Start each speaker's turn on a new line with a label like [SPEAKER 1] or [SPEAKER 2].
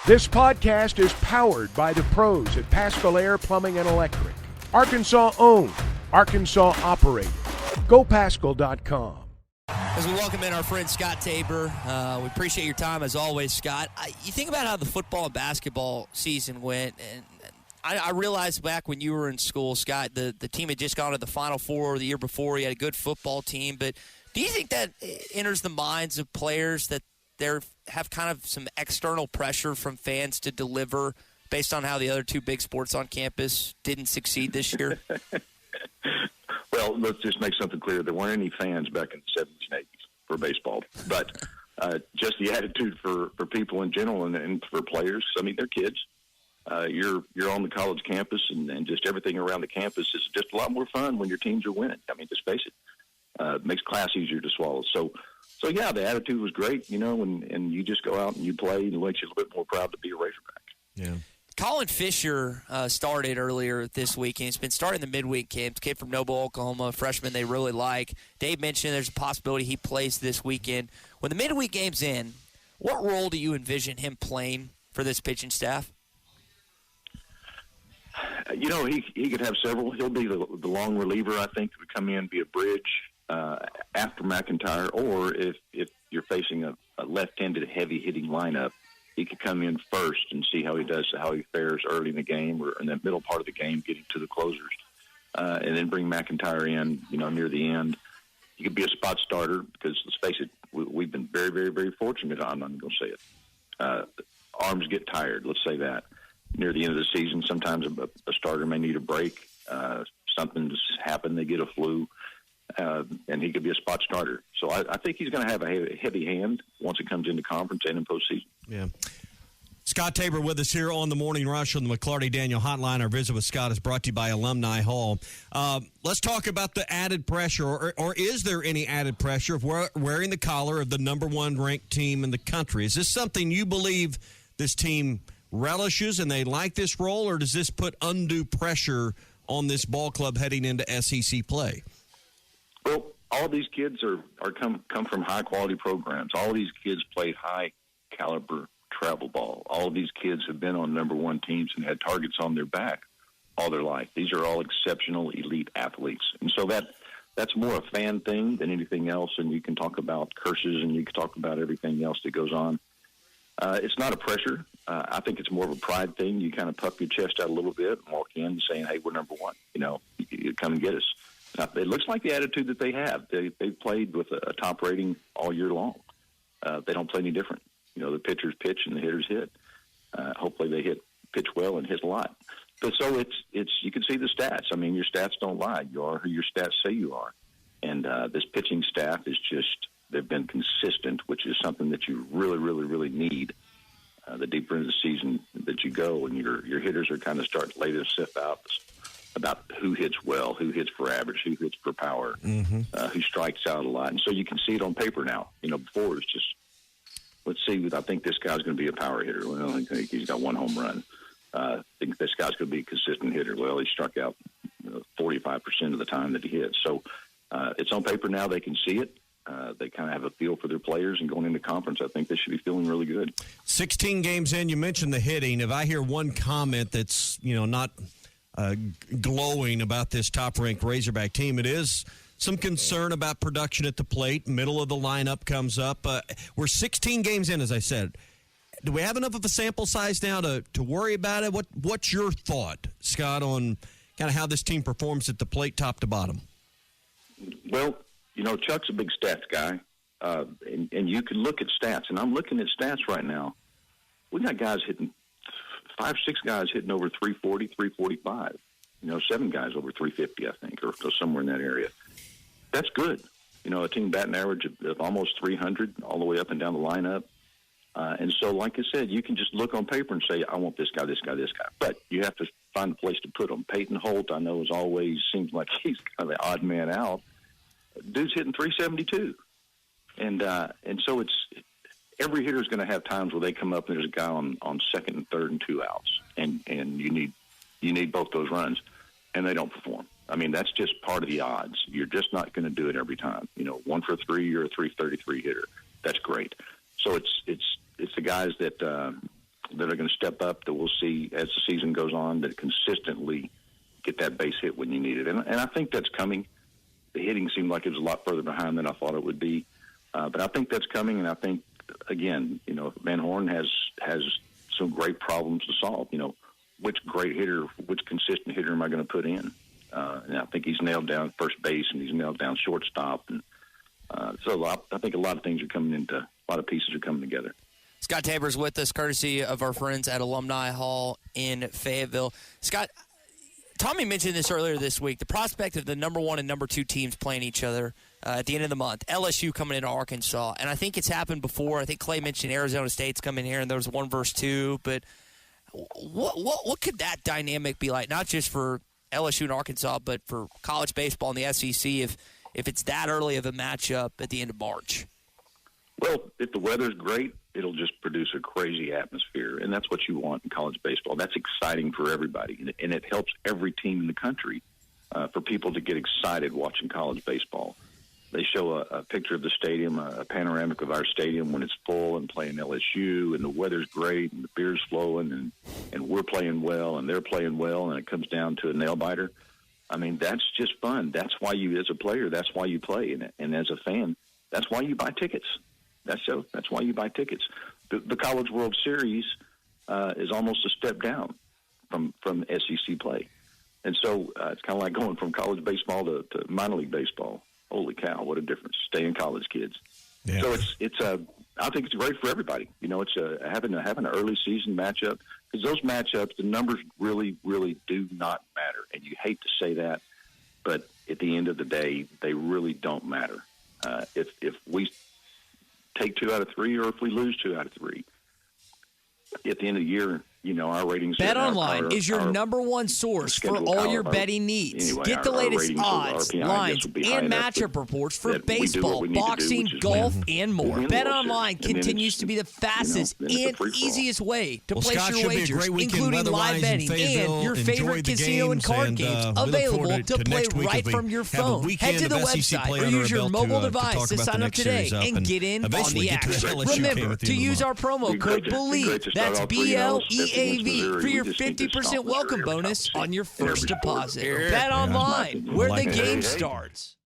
[SPEAKER 1] This podcast is powered by the pros at Paschal Air Plumbing and Electric. Arkansas owned, Arkansas operated. GoPaschal.com.
[SPEAKER 2] As we welcome in our friend Scott Tabor, we appreciate your time as always, Scott. You think about how the football and basketball season went, and I realized back when you were in school, Scott, the team had just gone to the Final Four the year before. You had a good football team, but do you think that enters the minds of players that they have kind of some external pressure from fans to deliver based on how the other two big sports on campus didn't succeed this year?
[SPEAKER 3] Well, let's just make something clear. There weren't any fans back in the 70s and 80s for baseball, but just the attitude for people in general and for players. I mean, they're kids. You're on the college campus, and just everything around the campus is just a lot more fun when your teams are winning. I mean, just face it. It makes class easier to swallow. So yeah, the attitude was great, and you just go out and you play, and it makes you a little bit more proud to be a Razorback.
[SPEAKER 2] Yeah. Colin Fisher started earlier this week, and he's been starting the midweek camps. Kid from Noble, Oklahoma, freshman they really like. Dave mentioned there's a possibility he plays this weekend. When the midweek game's in, what role do you envision him playing for this pitching staff?
[SPEAKER 3] He could have several. He'll be the long reliever, I think, that would come in, be a bridge after McIntyre, or if you're facing a left-handed heavy-hitting lineup, he could come in first and see how he fares early in the game or in the middle part of the game, getting to the closers, and then bring McIntyre in, near the end. He could be a spot starter because, let's face it, we've been very, very, very fortunate. I'm not going to say it. Arms get tired, let's say that. Near the end of the season, sometimes a starter may need a break. Something's happened, they get a flu, and he could be a spot starter. So I think he's going to have a heavy hand once it comes into conference and in postseason.
[SPEAKER 4] Yeah. Scott Tabor with us here on the Morning Rush on the McClarty Daniel Hotline. Our visit with Scott is brought to you by Alumni Hall. Let's talk about the added pressure, or is there any added pressure of wearing the collar of the number one ranked team in the country? Is this something you believe this team relishes and they like this role, or does this put undue pressure on this ball club heading into SEC play?
[SPEAKER 3] Well, all these kids are come from high-quality programs. All these kids played high-caliber travel ball. All of these kids have been on number one teams and had targets on their back all their life. These are all exceptional elite athletes. And so that's more a fan thing than anything else, and you can talk about curses and you can talk about everything else that goes on. It's not a pressure. I think it's more of a pride thing. You kind of puff your chest out a little bit and walk in saying, hey, we're number one. You come and get us. It looks like the attitude that they have. They've played with a top rating all year long. They don't play any different. The pitchers pitch and the hitters hit. Hopefully they pitch well and hit a lot. But so it's you can see the stats. I mean, your stats don't lie. You are who your stats say you are. And this pitching staff is just, they've been consistent, which is something that you really, really, really need. The deeper into the season that you go, and your hitters are kind of starting to lay this stuff out about who hits well, who hits for average, who hits for power, who strikes out a lot. And so you can see it on paper now. Before it's just, let's see, I think this guy's going to be a power hitter. Well, I think he's got one home run. I think this guy's going to be a consistent hitter. Well, he struck out 45% of the time that he hit. So it's on paper now. They can see it. They kind of have a feel for their players, and going into conference, I think they should be feeling really good.
[SPEAKER 4] 16 games in, you mentioned the hitting. If I hear one comment that's, not glowing about this top-ranked Razorback team, it is some concern about production at the plate. Middle of the lineup comes up. We're 16 games in, as I said. Do we have enough of a sample size now to worry about it? What's your thought, Scott, on kind of how this team performs at the plate top to bottom?
[SPEAKER 3] Well, Chuck's a big stats guy, and you can look at stats. And I'm looking at stats right now. We got guys hitting 5, 6 guys hitting over 340, 345. 7 guys over 350, I think, or somewhere in that area. That's good. A team batting average of almost 300 all the way up and down the lineup. And so, like I said, you can just look on paper and say, I want this guy, this guy, this guy. But you have to find a place to put them. Peyton Holt, I know, seems like he's kind of the odd man out. Dude's hitting 372. And so it's every hitter's going to have times where they come up and there's a guy on second and third and 2 outs. And you need both those runs, and they don't perform. I mean, that's just part of the odds. You're just not going to do it every time. 1 for 3, you're a 333 hitter. That's great. So it's the guys that that are going to step up, that we'll see as the season goes on, that consistently get that base hit when you need it. And I think that's coming. The hitting seemed like it was a lot further behind than I thought it would be. But I think that's coming, and I think, again, Van Horn has some great problems to solve. Which great hitter, which consistent hitter am I going to put in? And I think he's nailed down first base, and he's nailed down shortstop. And so I think a lot of things are coming into, a lot of pieces are coming together.
[SPEAKER 2] Scott Tabor's with us, courtesy of our friends at Alumni Hall in Fayetteville. Scott, Tommy mentioned this earlier this week, the prospect of the number 1 and number 2 teams playing each other at the end of the month. LSU coming into Arkansas, and I think it's happened before. I think Clay mentioned Arizona State's coming here, and there was 1 versus 2. But what could that dynamic be like, not just for LSU and Arkansas, but for college baseball and the SEC if it's that early of a matchup at the end of March?
[SPEAKER 3] Well, if the weather's great, it'll just produce a crazy atmosphere, and that's what you want in college baseball. That's exciting for everybody, and it helps every team in the country for people to get excited watching college baseball. They show a picture of the stadium, a panoramic of our stadium when it's full and playing LSU, and the weather's great, and the beer's flowing, and we're playing well, and they're playing well, and it comes down to a nail-biter. I mean, that's just fun. That's why you, as a player, that's why you play, and as a fan, that's why you buy tickets. That's why you buy tickets. The College World Series is almost a step down from SEC play. And so it's kind of like going from college baseball to minor league baseball. Holy cow, what a difference. Stay in college, kids. Yeah. So I think it's great for everybody. It's having an early season matchup, because those matchups, the numbers really, really do not matter. And you hate to say that, but at the end of the day, they really don't matter. If we take 2 out of 3, or if we lose 2 out of 3, at the end of the year, our ratings.
[SPEAKER 5] BetOnline is your number 1 source for all your betting needs.
[SPEAKER 3] Anyway,
[SPEAKER 5] Get the latest odds, lines, and matchup reports for baseball, boxing, golf, and more. BetOnline continues to be the fastest and easiest way to place your wagers, including live betting and your favorite casino and card games available to play right from your phone. Head to the website or use your mobile device to sign up today and get in on the action. Remember to use our promo code BELIEVE. That's BLEAV for your 50% welcome bonus on your first deposit. Bet online, where the game starts.